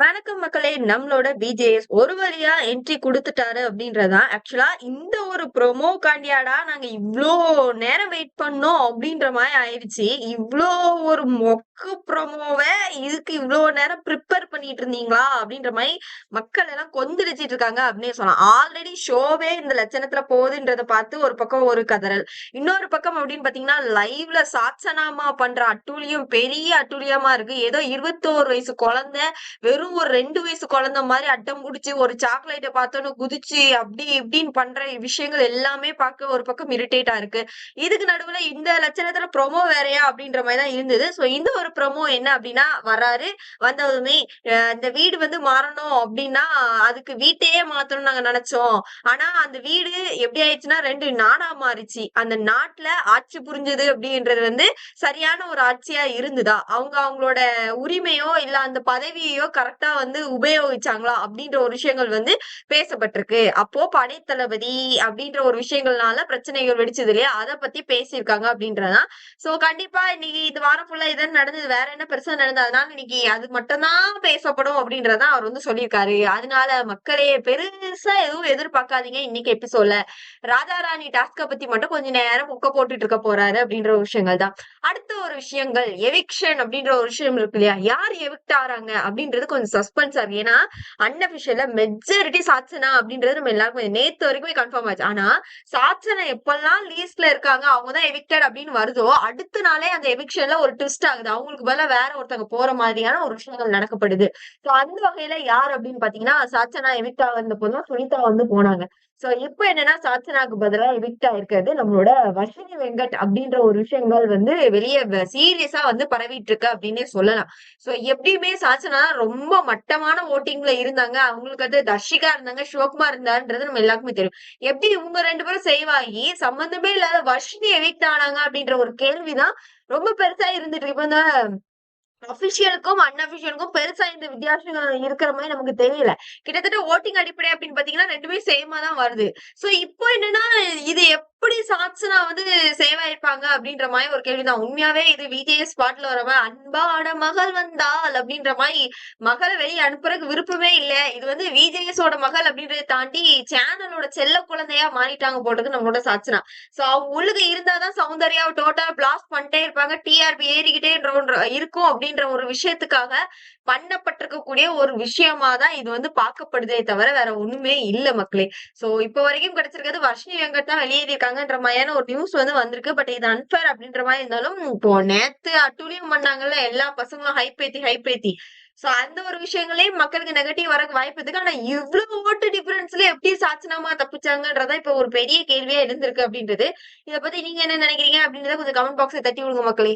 வணக்கம் மக்களே! நம்மளோட பிஜேஎஸ் ஒரு வழியா என்ட்ரி குடுத்துட்டாரு அப்படின்றதுதான். ஆக்சுவலா இந்த ஒரு ப்ரோமோக்காண்டியாடா நாங்க இவ்ளோ நேரம் வெயிட் பண்ணோம் அப்படின்ற மாரி ஆயிருச்சு. இவ்ளோ ஒரு மொக்க ப்ரோமோவ இதுக்கு இவ்ளோ நேரம் பிரிப்பேர் பண்ணிட்டு இருந்தீங்களா? அப்படின்ற மாரி மக்கள் எல்லாம் கொந்தளிச்சிட்டு இருக்காங்க அப்படின்னே சொல்லலாம். ஆல்ரெடி ஷோவே இந்த லட்சணத்துல போகுதுன்றத பார்த்து ஒரு பக்கம் ஒரு கதறல். இன்னொரு பக்கம் அப்படின்னு பார்த்தீங்கன்னா, லைவ்ல சாட்சனாமா பண்ற அட்டூழியம் பெரிய அட்டூழியமா இருக்கு. ஏதோ 21 வயசு குழந்தை வெறும் ஒரு 2 வயசு குழந்தை மாதிரி அட்டம் புடிச்சு ஒரு சாக்லேட்ட பார்த்தோன்னு குதிச்சு அப்படி இப்படின்னு பண்ற விஷயங்கள் எல்லாமே பார்க்க ஒரு பக்கம் இரிட்டேட்டா இருக்கு. இதுக்கு நடுவுல இந்த லட்சணத்துல ப்ரோமோ வேறயா அப்படின்ற மாதிரி தான் இருந்தது. சோ இந்த ஒரு ப்ரோமோ என்ன அப்படின்னா வராரு. வந்ததுமே இந்த வீடு வந்து மாறணும் அப்படின்னா அதுக்கு வீட்டையே மாத்தணும்னு நாங்க நினைச்சோம். ஆனா அந்த வீடு எப்படி ஆயிடுச்சுன்னா 2 நாடா மாறிச்சு. அந்த நாட்டுல ஆட்சி புரிஞ்சது அப்படின்றது வந்து சரியான ஒரு ஆட்சியா இருந்ததா? அவங்க அவங்களோட உரிமையோ இல்ல அந்த பதவியையோ கரெக்டா வந்து உபயோகிச்சாங்களா? அப்படின்ற ஒரு விஷயங்கள் வந்து பேசப்பட்டிருக்கு. அப்போ படைத்தளபதி அப்படின்ற ஒரு விஷயங்கள்னால பிரச்சனைகள் வெடிச்சது இல்லையா? அத பத்தி பேசியிருக்காங்க அப்படின்றதுதான். சோ கண்டிப்பா இன்னைக்கு இது வாரம் ஃபுல்லா இதுன்னு நடந்தது. வேற என்ன பெருசா நடந்தது? அதனால இன்னைக்கு அது மட்டும் தான் பேசப்படும் அப்படின்றத அவர் வந்து சொல்லியிருக்காரு. அதனால மக்களே பெருசா எதுவும் எதிர்பார்க்காதீங்க இன்னைக்கு எபிசோட்ல. ராஜா ராணி டாஸ்க பத்தி மட்டும் கொஞ்ச நேரம் புக்க போட்டுட்டு இருக்க போறாரு அப்படின்ற ஒரு விஷயங்கள் தான். அடுத்த ஒரு விஷயங்கள் எவிக்ஷன் அப்படின்ற ஒரு விஷயம் இருக்கு இல்லையா? யார் எவிக்ட் ஆறாங்க அப்படின்றது கொஞ்சம் சஸ்பென்ஸா இருக்கு. ஏன்னா அன்அபிஷியலா மெஜாரிட்டி சாட்சனா அப்படின்றது நம்ம எல்லாருக்கும் நேத்து வரைக்குமே கன்ஃபார்ம் ஆச்சு. ஆனா சாட்சனா எப்பெல்லாம் லீஸ்ட்ல இருக்காங்க அவங்கதான் எவிக்டட் அப்படின்னு வருதோ அடுத்த நாளே அந்த எவிக்ஷன்ல ஒரு ட்விஸ்ட் ஆகுது. அவங்களுக்கு பதிலா வேற ஒருத்தங்க போற மாதிரியான ஒரு விஷயங்கள் நடக்கப்படுது. சோ அந்த வகையில யார் அப்படின்னு பாத்தீங்கன்னா சாட்சனா எவிக்ட் ஆகிற போதுதான் சுனிதா வந்து போனாங்க. சோ இப்ப என்னன்னா சாட்சனாக்கு பதிலா எவிக்ட் ஆயிருக்கிறது நம்மளோட வர்ஷினி வெங்கட் அப்படின்ற ஒரு விஷயங்கள் வந்து வெளியே சீரியஸா வந்து பரவிட்டு இருக்கு அப்படின்னே சொல்லலாம். சோ எப்படியுமே சாச்சனா ரொம்ப மட்டமான ஓட்டிங்ல இருந்தாங்க. அவங்களுக்கு வந்து தர்ஷிகா இருந்தாங்க, சிவகுமார் இருந்தாருன்றது நம்ம எல்லாருக்குமே தெரியும். எப்படி இவங்க 2 பேரும் சேவ் ஆகி சம்பந்தமே இல்லாத வர்ஷினி எவிக்ட் ஆனாங்க அப்படின்ற ஒரு கேள்விதான் ரொம்ப பெருசா இருந்துட்டு இருக்கு. இப்ப இந்த அபிஷியலுக்கும் அன்அபிஷியலுக்கும் பெருசா இந்த வித்தியாசம் இருக்கிற மாதிரி நமக்கு தெரியல. கிட்டத்தட்ட ஓட்டிங் அடிப்படை அப்படின்னு பாத்தீங்கன்னா 2மே சேமா தான் வருது. சோ இப்போ என்னன்னா இது எப்படி சாட்சனா வந்து சேவ் ஆயிருப்பாங்க அப்படின்ற மாதிரி ஒரு கேள்விதான். உண்மையாவே இது விஜேஎஸ் பாட்டுல வரவ அன்பான மகள் வந்தாள் அப்படின்ற மாதிரி மகளை வெளியே அனுப்புறதுக்கு விருப்பமே இல்ல. இது வந்து விஜேஎஸ் ஓட மகள் அப்படின்றத தாண்டி சேனலோட செல்ல குழந்தையா மாறிட்டாங்க போடுறது நம்மளோட சாட்சனா. சோ அவங்க உள்ளுக்கு இருந்தாதான் சௌந்தர்யாவை டோட்டல் பிளாஸ்ட் பண்ணிட்டே இருப்பாங்க. டிஆர்பி ஏறிக்கிட்டே இருக்கும் அப்படின்ற ஒரு விஷயத்துக்காக பண்ணப்பட்டிருக்கக்கூடிய ஒரு விஷயமா தான் இது வந்து பார்க்கப்படுதே தவிர வேற ஒண்ணுமே இல்ல மக்களே. சோ இப்ப வரைக்கும் கிடைச்சிருக்கிறது வர்ஷினி வெங்கட் தான் வெளியேறியிருக்காங்கன்ற மாதிரியான ஒரு நியூஸ் வந்து வந்திருக்கு. பட் இது அன்பேர் அப்படின்ற மாதிரி இருந்தாலும் இப்போ நேத்து அட்டூழியம் பண்ணாங்கல்ல எல்லா பசங்களும் ஹைப் ஏத்தி சோ அந்த ஒரு விஷயங்களையும் மக்களுக்கு நெகட்டிவ் வரக்கு வாய்ப்பு இருக்கு. ஆனா இவ்வளவு ஓட்டு டிஃபரன்ஸ்ல எப்படி சாட்சினாமா தப்பிச்சாங்கன்றதா இப்ப ஒரு பெரிய கேள்வியா இருந்திருக்கு அப்படின்றது. இத பத்தி நீங்க என்ன நினைக்கிறீங்க அப்படின்றத கொஞ்சம் கமெண்ட் பாக்ஸ்ல தட்டி விடுங்க மக்களே.